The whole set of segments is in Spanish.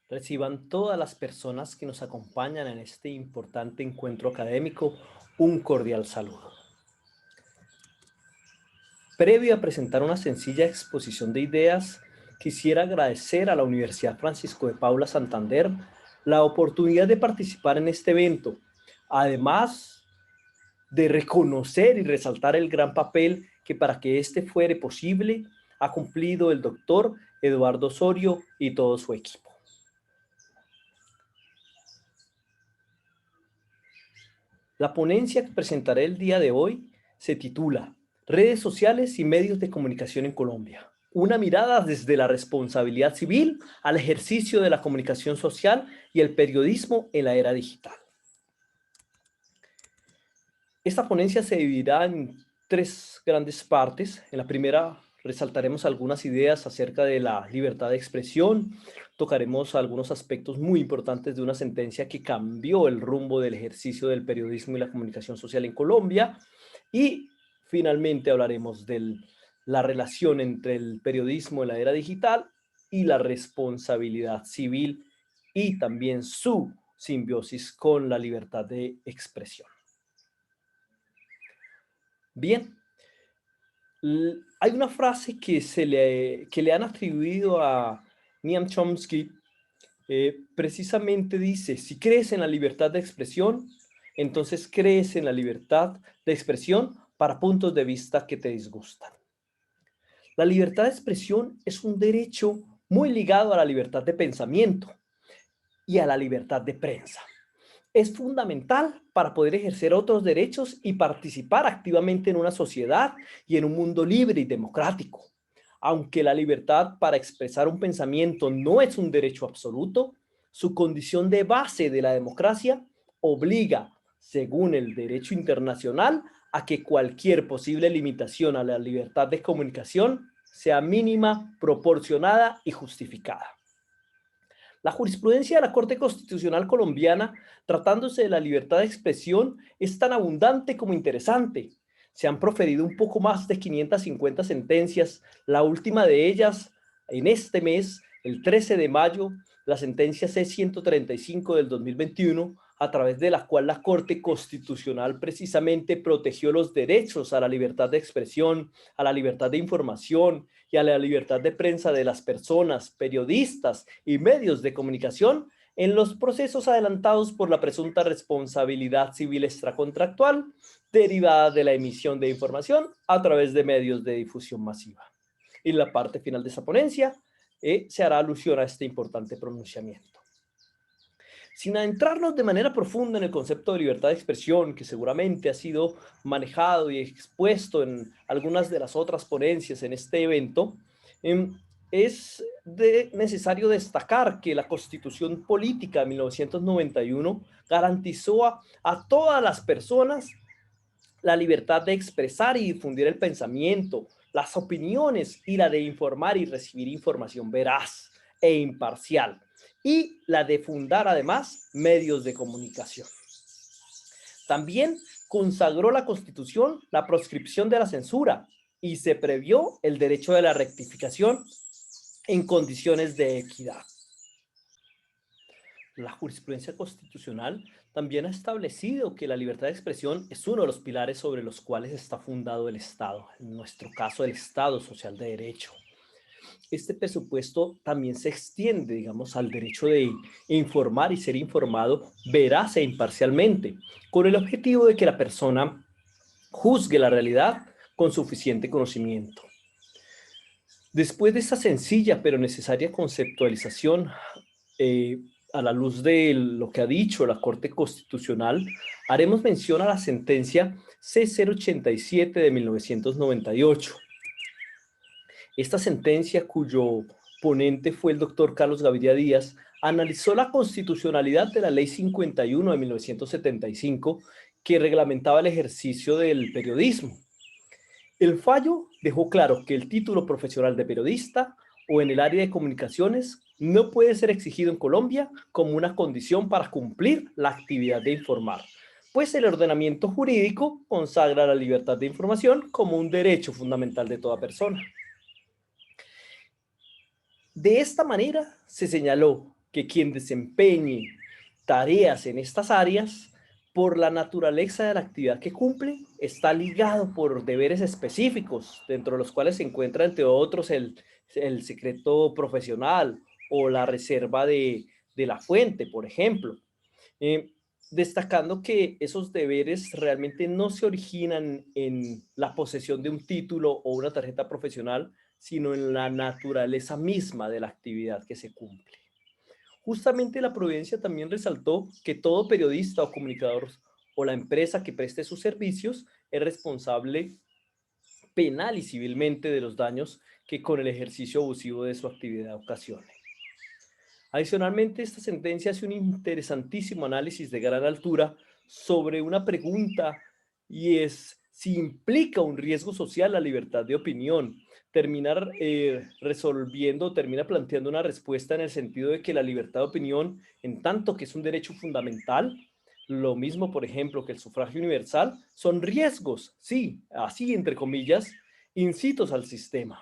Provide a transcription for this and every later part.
Reciban todas las personas que nos acompañan en este importante encuentro académico un cordial saludo. Previo a presentar una sencilla exposición de ideas, quisiera agradecer a la Universidad Francisco de Paula Santander la oportunidad de participar en este evento, además de reconocer y resaltar el gran papel que para que este fuere posible ha cumplido el doctor Eduardo Osorio y todo su equipo. La ponencia que presentaré el día de hoy se titula Redes sociales y medios de comunicación en Colombia. Una mirada desde la responsabilidad civil al ejercicio de la comunicación social y el periodismo en la era digital. Esta ponencia se dividirá en tres grandes partes. En la primera resaltaremos algunas ideas acerca de la libertad de expresión, tocaremos algunos aspectos muy importantes de una sentencia que cambió el rumbo del ejercicio del periodismo y la comunicación social en Colombia y finalmente hablaremos de la relación entre el periodismo en la era digital y la responsabilidad civil y también su simbiosis con la libertad de expresión. Bien, hay una frase que le han atribuido a Noam Chomsky, precisamente dice, si crees en la libertad de expresión, entonces crees en la libertad de expresión para puntos de vista que te disgustan. La libertad de expresión es un derecho muy ligado a la libertad de pensamiento y a la libertad de prensa. Es fundamental para poder ejercer otros derechos y participar activamente en una sociedad y en un mundo libre y democrático. Aunque la libertad para expresar un pensamiento no es un derecho absoluto, su condición de base de la democracia obliga, según el derecho internacional, a que cualquier posible limitación a la libertad de comunicación sea mínima, proporcionada y justificada. La jurisprudencia de la Corte Constitucional colombiana, tratándose de la libertad de expresión, es tan abundante como interesante. Se han proferido un poco más de 550 sentencias, la última de ellas en este mes, el 13 de mayo, la sentencia C-135 del 2021, a través de la cual la Corte Constitucional precisamente protegió los derechos a la libertad de expresión, a la libertad de información y a la libertad de prensa de las personas, periodistas y medios de comunicación en los procesos adelantados por la presunta responsabilidad civil extracontractual derivada de la emisión de información a través de medios de difusión masiva. Y en la parte final de esa ponencia se hará alusión a este importante pronunciamiento. Sin adentrarnos de manera profunda en el concepto de libertad de expresión, que seguramente ha sido manejado y expuesto en algunas de las otras ponencias en este evento, es necesario destacar que la Constitución Política de 1991 garantizó a todas las personas la libertad de expresar y difundir el pensamiento, las opiniones y la de informar y recibir información veraz e imparcial, y la de fundar además medios de comunicación. También consagró la Constitución la proscripción de la censura y se previó el derecho de la rectificación en condiciones de equidad. La jurisprudencia constitucional también ha establecido que la libertad de expresión es uno de los pilares sobre los cuales está fundado el Estado, en nuestro caso el Estado social de derecho. Este presupuesto también se extiende, digamos, al derecho de informar y ser informado veraz e imparcialmente, con el objetivo de que la persona juzgue la realidad con suficiente conocimiento. Después de esta sencilla pero necesaria conceptualización, a la luz de lo que ha dicho la Corte Constitucional, haremos mención a la sentencia C-087 de 1998. Esta sentencia, cuyo ponente fue el doctor Carlos Gaviria Díaz, analizó la constitucionalidad de la Ley 51 de 1975, que reglamentaba el ejercicio del periodismo. El fallo dejó claro que el título profesional de periodista o en el área de comunicaciones no puede ser exigido en Colombia como una condición para cumplir la actividad de informar, pues el ordenamiento jurídico consagra la libertad de información como un derecho fundamental de toda persona. De esta manera se señaló que quien desempeñe tareas en estas áreas, por la naturaleza de la actividad que cumple, está ligado por deberes específicos, dentro de los cuales se encuentra, entre otros, el secreto profesional o la reserva de la fuente, por ejemplo. Eh, Destacando que esos deberes realmente no se originan en la posesión de un título o una tarjeta profesional, sino en la naturaleza misma de la actividad que se cumple. Justamente la Providencia también resaltó que todo periodista o comunicador o la empresa que preste sus servicios es responsable penal y civilmente de los daños que con el ejercicio abusivo de su actividad ocasione. Adicionalmente, esta sentencia hace un interesantísimo análisis de gran altura sobre una pregunta, y es si implica un riesgo social la libertad de opinión. Termina planteando una respuesta en el sentido de que la libertad de opinión, en tanto que es un derecho fundamental, lo mismo, por ejemplo, que el sufragio universal, son riesgos, sí, así entre comillas, incitos al sistema.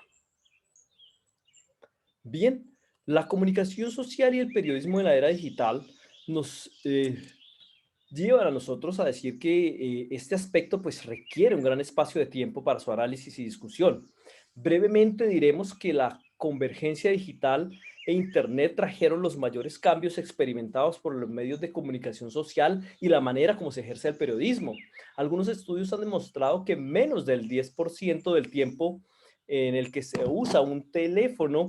Bien, la comunicación social y el periodismo en la era digital nos llevan a nosotros a decir que este aspecto pues requiere un gran espacio de tiempo para su análisis y discusión. Brevemente diremos que la convergencia digital e Internet trajeron los mayores cambios experimentados por los medios de comunicación social y la manera como se ejerce el periodismo. Algunos estudios han demostrado que menos del 10% del tiempo en el que se usa un teléfono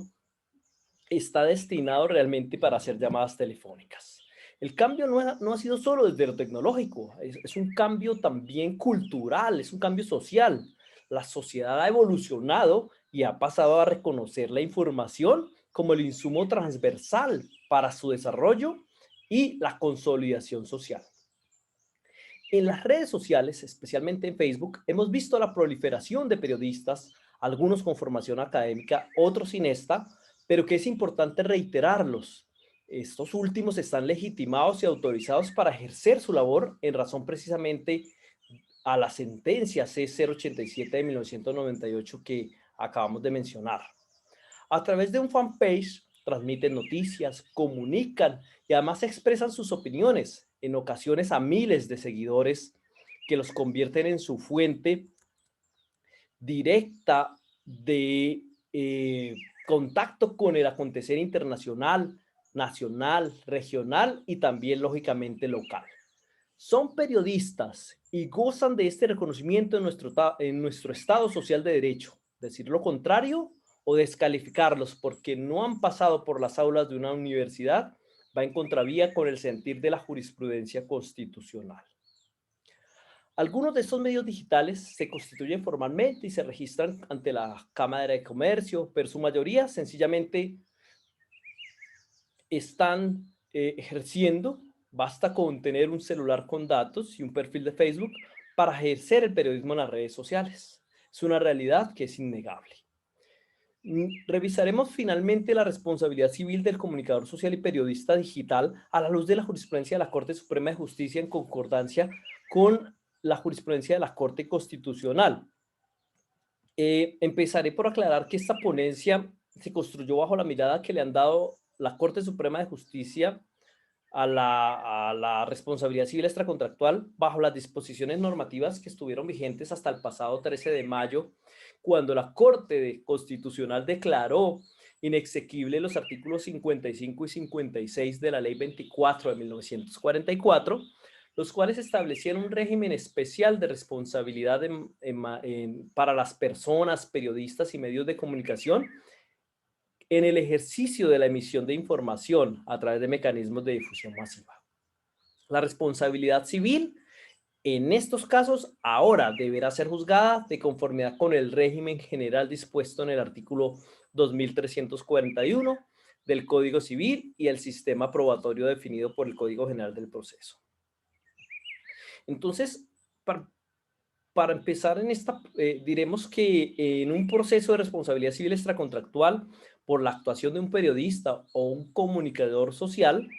está destinado realmente para hacer llamadas telefónicas. El cambio no ha sido solo desde lo tecnológico, es un cambio también cultural, es un cambio social. La sociedad ha evolucionado y ha pasado a reconocer la información como el insumo transversal para su desarrollo y la consolidación social. En las redes sociales, especialmente en Facebook, hemos visto la proliferación de periodistas, algunos con formación académica, otros sin esta, pero que es importante reiterarlos. Estos últimos están legitimados y autorizados para ejercer su labor en razón precisamente a la sentencia C087 de 1998 que acabamos de mencionar. A través de un fanpage transmiten noticias, comunican y además expresan sus opiniones, en ocasiones a miles de seguidores que los convierten en su fuente directa de contacto con el acontecer internacional, nacional, regional y también lógicamente local. Son periodistas y gozan de este reconocimiento en nuestro Estado social de derecho. Decir lo contrario o descalificarlos porque no han pasado por las aulas de una universidad va en contravía con el sentir de la jurisprudencia constitucional. Algunos de estos medios digitales se constituyen formalmente y se registran ante la Cámara de Comercio, pero su mayoría sencillamente están ejerciendo. Basta con tener un celular con datos y un perfil de Facebook para ejercer el periodismo en las redes sociales. Es una realidad que es innegable. Revisaremos finalmente la responsabilidad civil del comunicador social y periodista digital a la luz de la jurisprudencia de la Corte Suprema de Justicia en concordancia con la jurisprudencia de la Corte Constitucional. Empezaré por aclarar que esta ponencia se construyó bajo la mirada que le han dado la Corte Suprema de Justicia a la responsabilidad civil extracontractual bajo las disposiciones normativas que estuvieron vigentes hasta el pasado 13 de mayo, cuando la Corte Constitucional declaró inexequible los artículos 55 y 56 de la Ley 24 de 1944, los cuales establecían un régimen especial de responsabilidad para las personas, periodistas y medios de comunicación en el ejercicio de la emisión de información a través de mecanismos de difusión masiva. La responsabilidad civil en estos casos ahora deberá ser juzgada de conformidad con el régimen general dispuesto en el artículo 2341 del Código Civil y el sistema probatorio definido por el Código General del Proceso. Entonces, para empezar en esta, diremos que en un proceso de responsabilidad civil extracontractual por la actuación de un periodista o un comunicador social,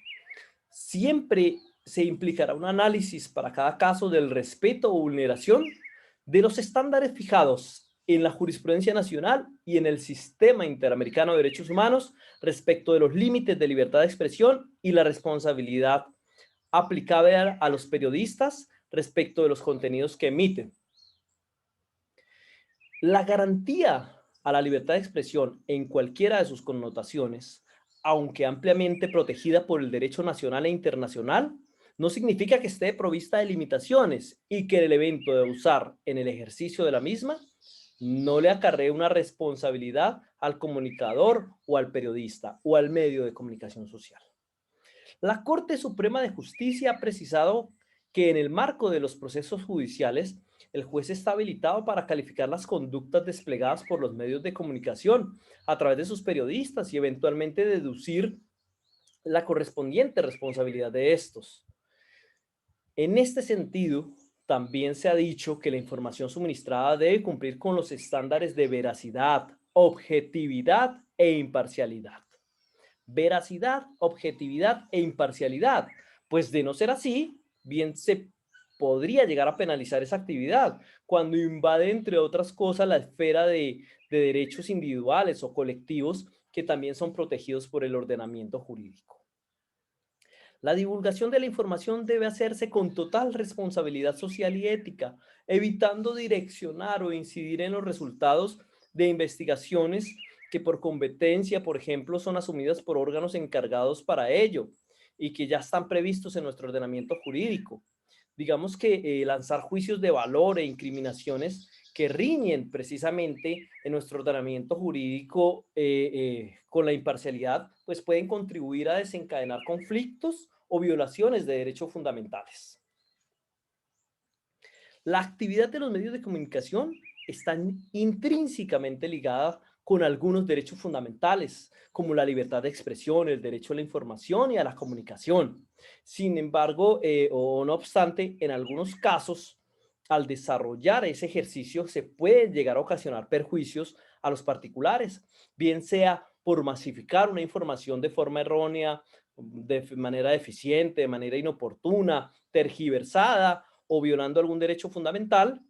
siempre se implicará un análisis para cada caso del respeto o vulneración de los estándares fijados en la jurisprudencia nacional y en el sistema interamericano de derechos humanos respecto de los límites de libertad de expresión y la responsabilidad aplicable a los periodistas respecto de los contenidos que emiten. La garantía a la libertad de expresión en cualquiera de sus connotaciones, aunque ampliamente protegida por el derecho nacional e internacional, no significa que esté provista de limitaciones y que el evento de usar en el ejercicio de la misma no le acarree una responsabilidad al comunicador o al periodista o al medio de comunicación social. La Corte Suprema de Justicia ha precisado que en el marco de los procesos judiciales, el juez está habilitado para calificar las conductas desplegadas por los medios de comunicación a través de sus periodistas y eventualmente deducir la correspondiente responsabilidad de estos. En este sentido, también se ha dicho que la información suministrada debe cumplir con los estándares de veracidad, objetividad e imparcialidad. Veracidad, objetividad e imparcialidad. Pues de no ser así, bien se podría llegar a penalizar esa actividad cuando invade, entre otras cosas, la esfera de derechos individuales o colectivos que también son protegidos por el ordenamiento jurídico. La divulgación de la información debe hacerse con total responsabilidad social y ética, evitando direccionar o incidir en los resultados de investigaciones que por competencia, por ejemplo, son asumidas por órganos encargados para ello y que ya están previstos en nuestro ordenamiento jurídico. Digamos que lanzar juicios de valor e incriminaciones que riñen precisamente en nuestro ordenamiento jurídico con la imparcialidad, pues pueden contribuir a desencadenar conflictos o violaciones de derechos fundamentales. La actividad de los medios de comunicación está intrínsecamente ligada con algunos derechos fundamentales, como la libertad de expresión, el derecho a la información y a la comunicación. Sin embargo, o no obstante, en algunos casos, al desarrollar ese ejercicio se puede llegar a ocasionar perjuicios a los particulares, bien sea por masificar una información de forma errónea, de manera deficiente, de manera inoportuna, tergiversada o violando algún derecho fundamental.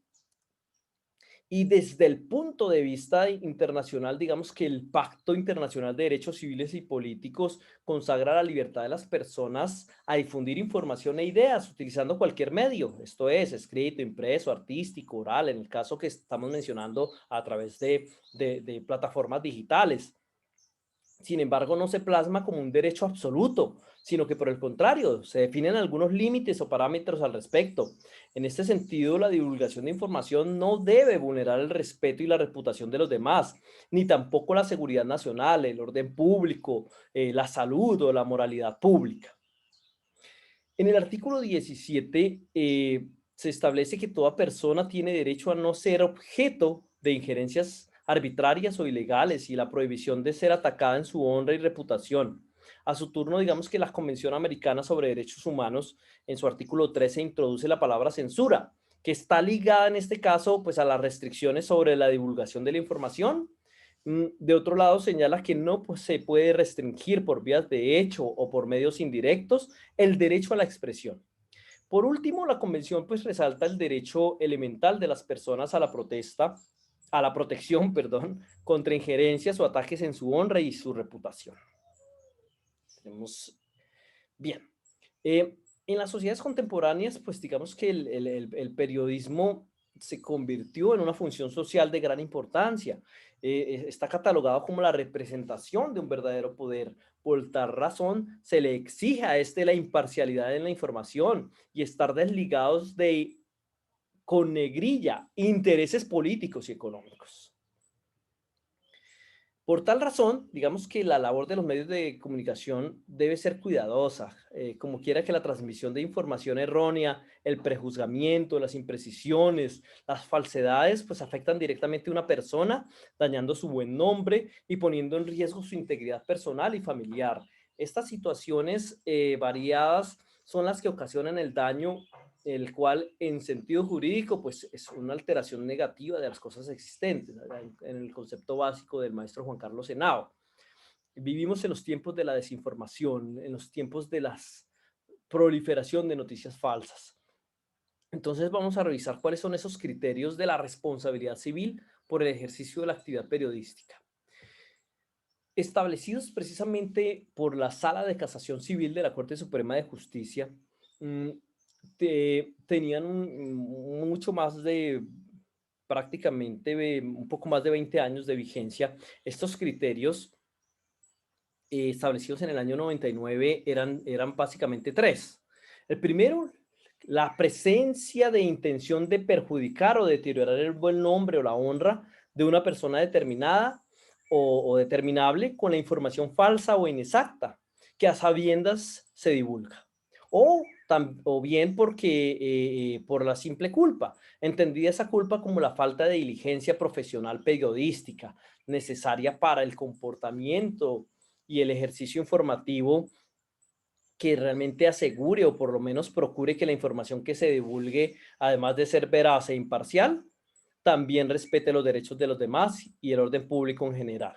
Y desde el punto de vista internacional, digamos que el Pacto Internacional de Derechos Civiles y Políticos consagra la libertad de las personas a difundir información e ideas utilizando cualquier medio, esto es, escrito, impreso, artístico, oral, en el caso que estamos mencionando a través de plataformas digitales. Sin embargo, no se plasma como un derecho absoluto, sino que por el contrario, se definen algunos límites o parámetros al respecto. En este sentido, la divulgación de información no debe vulnerar el respeto y la reputación de los demás, ni tampoco la seguridad nacional, el orden público, la salud o la moralidad pública. En el artículo 17 se establece que toda persona tiene derecho a no ser objeto de injerencias arbitrarias o ilegales y la prohibición de ser atacada en su honra y reputación. A su turno, digamos que la Convención Americana sobre Derechos Humanos, en su artículo 13, introduce la palabra censura, que está ligada en este caso pues, a las restricciones sobre la divulgación de la información. De otro lado, señala que no pues, se puede restringir por vías de hecho o por medios indirectos el derecho a la expresión. Por último, la convención pues resalta el derecho elemental de las personas a la protesta, a la protección, perdón, contra injerencias o ataques en su honra y su reputación. Tenemos, bien, en las sociedades contemporáneas, pues digamos que el periodismo se convirtió en una función social de gran importancia. Está catalogado como la representación de un verdadero poder. Por tal razón, se le exige a este la imparcialidad en la información y estar desligados de, con negrilla, intereses políticos y económicos. Por tal razón, digamos que la labor de los medios de comunicación debe ser cuidadosa, como quiera que la transmisión de información errónea, el prejuzgamiento, las imprecisiones, las falsedades, pues afectan directamente a una persona, dañando su buen nombre y poniendo en riesgo su integridad personal y familiar. Estas situaciones variadas son las que ocasionan el daño, el cual en sentido jurídico pues es una alteración negativa de las cosas existentes, ¿verdad? En el concepto básico del maestro Juan Carlos Henao. Vivimos en los tiempos de la desinformación, en los tiempos de la proliferación de noticias falsas. Entonces vamos a revisar cuáles son esos criterios de la responsabilidad civil por el ejercicio de la actividad periodística, establecidos precisamente por la Sala de Casación Civil de la Corte Suprema de Justicia, mm, tenían mucho más de prácticamente un poco más de 20 años de vigencia. Estos criterios establecidos en el año 99 eran básicamente tres. El primero, la presencia de intención de perjudicar o deteriorar el buen nombre o la honra de una persona determinada o determinable con la información falsa o inexacta que a sabiendas se divulga. O bien porque por la simple culpa, entendida esa culpa como la falta de diligencia profesional periodística necesaria para el comportamiento y el ejercicio informativo que realmente asegure o por lo menos procure que la información que se divulgue, además de ser veraz e imparcial, también respete los derechos de los demás y el orden público en general.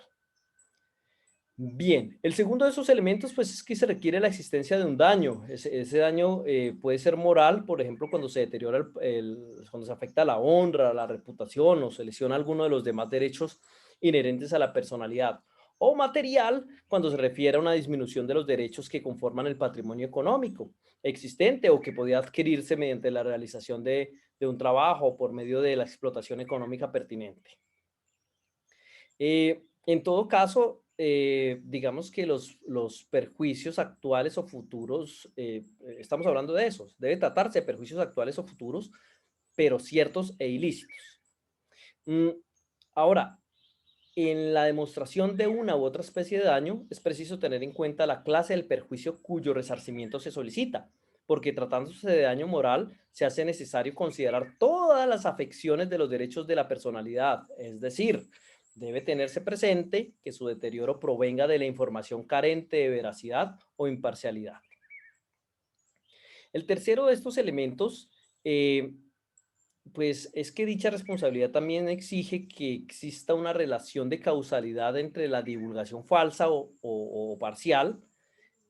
Bien, el segundo de esos elementos pues es que se requiere la existencia de un daño. Ese daño puede ser moral, por ejemplo, cuando se deteriora, cuando se afecta la honra, la reputación o se lesiona alguno de los demás derechos inherentes a la personalidad. O material, cuando se refiere a una disminución de los derechos que conforman el patrimonio económico existente o que podía adquirirse mediante la realización de un trabajo o por medio de la explotación económica pertinente. En todo caso, digamos que los perjuicios actuales o futuros, estamos hablando de esos, debe tratarse de perjuicios actuales o futuros, pero ciertos e ilícitos. Mm, Ahora, en la demostración de una u otra especie de daño, es preciso tener en cuenta la clase del perjuicio cuyo resarcimiento se solicita, porque tratándose de daño moral, se hace necesario considerar todas las afecciones de los derechos de la personalidad, es decir, debe tenerse presente que su deterioro provenga de la información carente de veracidad o imparcialidad. El tercero de estos elementos, pues es que dicha responsabilidad también exige que exista una relación de causalidad entre la divulgación falsa o parcial,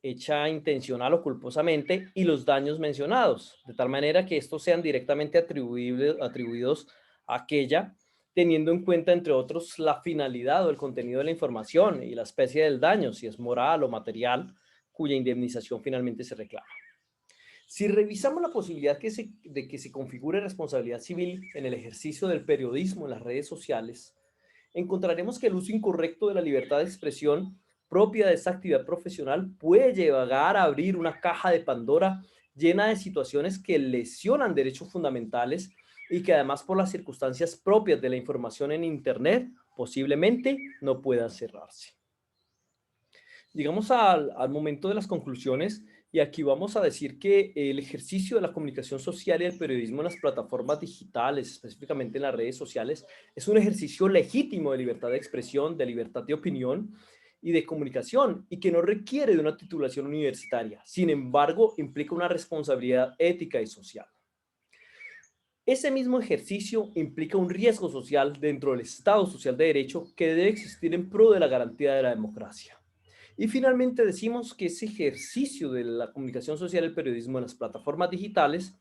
hecha intencional o culposamente, y los daños mencionados, de tal manera que estos sean directamente atribuidos a aquella, teniendo en cuenta, entre otros, la finalidad o el contenido de la información y la especie del daño, si es moral o material, cuya indemnización finalmente se reclama. Si revisamos la posibilidad de que se configure responsabilidad civil en el ejercicio del periodismo en las redes sociales, encontraremos que el uso incorrecto de la libertad de expresión propia de esta actividad profesional puede llegar a abrir una caja de Pandora llena de situaciones que lesionan derechos fundamentales y que además por las circunstancias propias de la información en Internet posiblemente no puedan cerrarse. Llegamos al momento de las conclusiones y aquí vamos a decir que el ejercicio de la comunicación social y el periodismo en las plataformas digitales, específicamente en las redes sociales, es un ejercicio legítimo de libertad de expresión, de libertad de opinión y de comunicación y que no requiere de una titulación universitaria. Sin embargo, implica una responsabilidad ética y social. Ese mismo ejercicio implica un riesgo social dentro del Estado social de derecho que debe existir en pro de la garantía de la democracia. Y finalmente decimos que ese ejercicio de la comunicación social y el periodismo en las plataformas digitales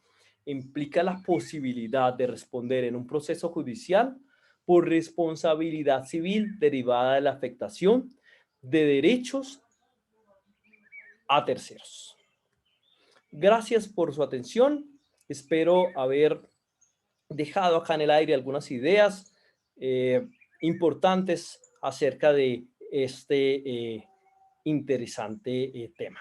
implica la posibilidad de responder en un proceso judicial por responsabilidad civil derivada de la afectación de derechos a terceros. Gracias por su atención. Espero haber dejado acá en el aire algunas ideas importantes acerca de este interesante tema.